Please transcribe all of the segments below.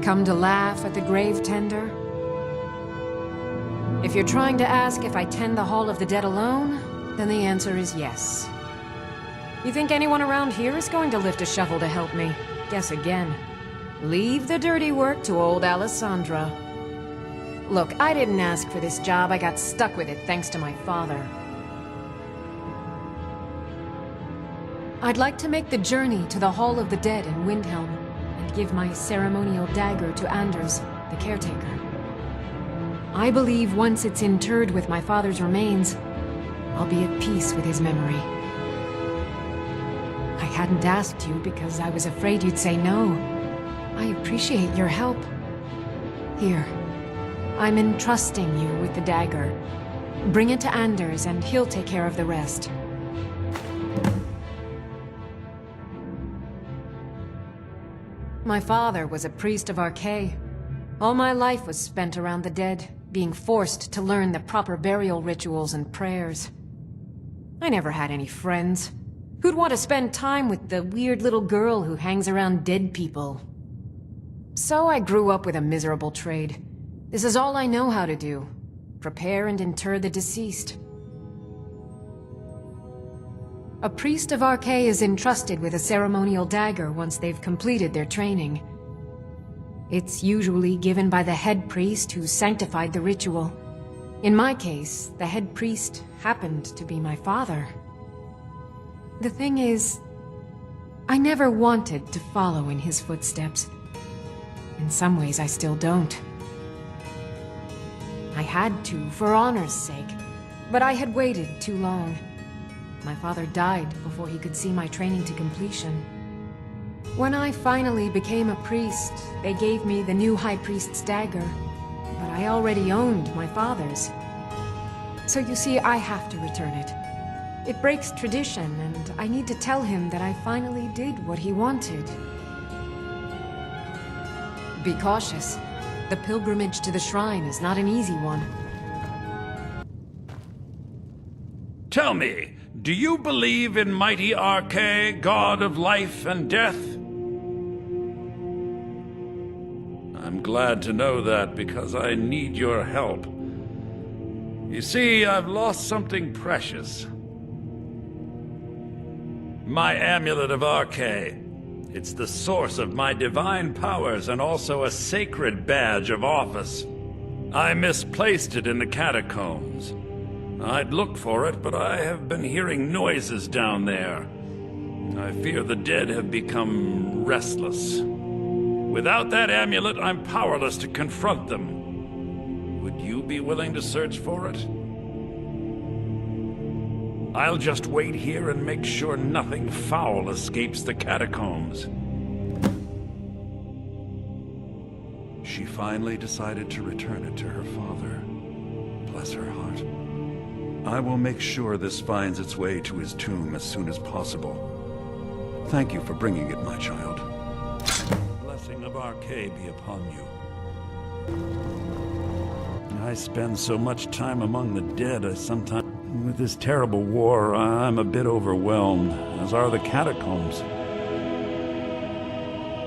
Come to laugh at the grave tender? If you're trying to ask if I tend the Hall of the Dead alone, then the answer is yes. You think anyone around here is going to lift a shovel to help me? Guess again. Leave the dirty work to old Alessandra. Look, I didn't ask for this job. I got stuck with it thanks to my father. I'd like to make the journey to the Hall of the Dead in Windhelm and give my ceremonial dagger to Anders, the caretaker. I believe once it's interred with my father's remains, I'll be at peace with his memory. I hadn't asked you because I was afraid you'd say no. I appreciate your help. Here, I'm entrusting you with the dagger. Bring it to Anders and he'll take care of the rest. My father was a priest of Arkay. All my life was spent around the dead, being forced to learn the proper burial rituals and prayers. I never had any friends. Who'd want to spend time with the weird little girl who hangs around dead people? So I grew up with a miserable trade. This is all I know how to do. Prepare and inter the deceased. A priest of Arkay is entrusted with a ceremonial dagger once they've completed their training. It's usually given by the head priest who sanctified the ritual. In my case, the head priest happened to be my father. The thing is, I never wanted to follow in his footsteps. In some ways, I still don't. I had to, for honor's sake, but I had waited too long. My father died before he could see my training to completion. When I finally became a priest, they gave me the new High Priest's dagger, but I already owned my father's. So you see, I have to return it. It breaks tradition, and I need to tell him that I finally did what he wanted. Be cautious. The pilgrimage to the shrine is not an easy one. Tell me, do you believe in mighty Arkay, god of life and death? I'm glad to know that because I need your help. You see, I've lost something precious. My amulet of Arkay. It's the source of my divine powers and also a sacred badge of office. I misplaced it in the catacombs. I'd looked for it, but I have been hearing noises down there. I fear the dead have become restless. Without that amulet, I'm powerless to confront them. Would you be willing to search for it? I'll just wait here and make sure nothing foul escapes the catacombs. She finally decided to return it to her father. Bless her heart. I will make sure this finds its way to his tomb as soon as possible. Thank you for bringing it, my child. The blessing of Arkay be upon you. I spend so much time among the dead, I sometimes... With this terrible war, I'm a bit overwhelmed, as are the catacombs.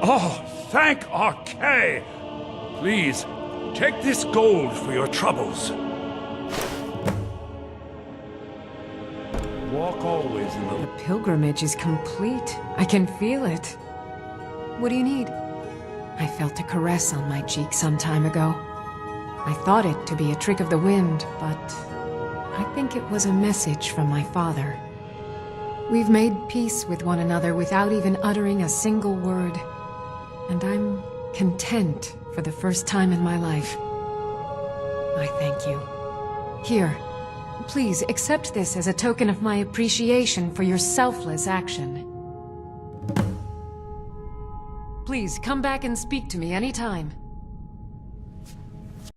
Oh, thank Arkay! Please, take this gold for your troubles. Walk always in the... The pilgrimage is complete. I can feel it. What do you need? I felt a caress on my cheek some time ago. I thought it to be a trick of the wind, but I think it was a message from my father. We've made peace with one another without even uttering a single word, and I'm content for the first time in my life. I thank you. Here, please accept this as a token of my appreciation for your selfless action. Please come back and speak to me anytime.